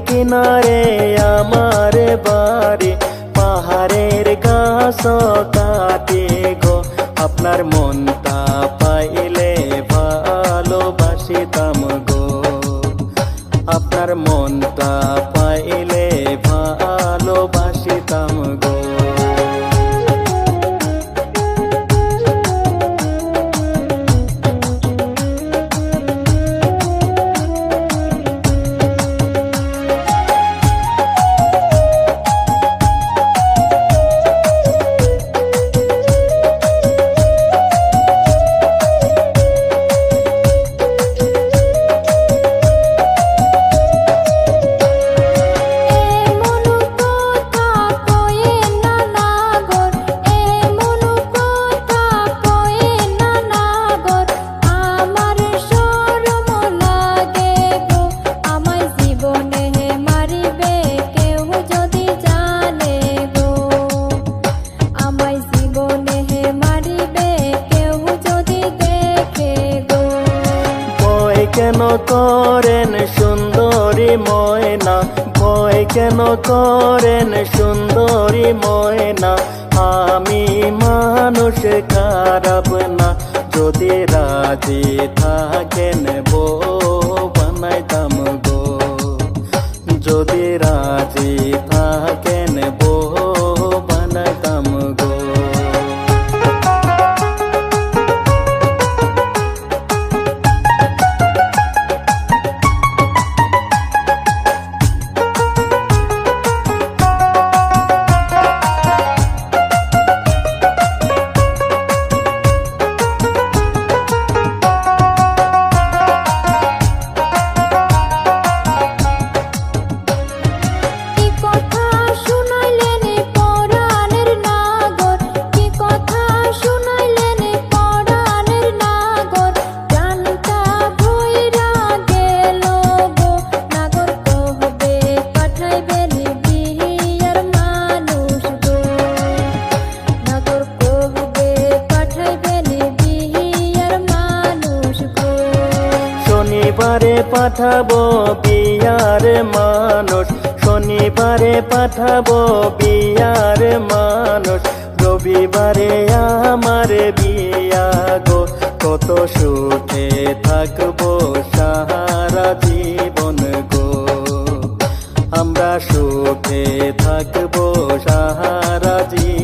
কিনারে আমার বাড়ি, পাহাড়ের গাছ কাটে গো। আপনার মনটা পাইলে ভালোবাসিতাম গো, আপনার মনটা পাইলে ভালোবাসিতাম গো। কেন করেন সুন্দরী ময়না, ভয় কেন করেন সুন্দরী ময়না, আমি মানুষ খারাপ না, যদি রাজি থাকেন বউ বানাইতাম গো, যদি রাজি থাকেন বউ বানাইতাম গো। শনিবারে পাঠাবো বিয়ার মানুষ, শনিবারে পাঠাবো বিয়ার মানুষ, রবিবারে আমার বিয়া গো। কত সুখে থাকবো সারা জীবন গো, আমরা সুখে থাকবো সারা জীবন।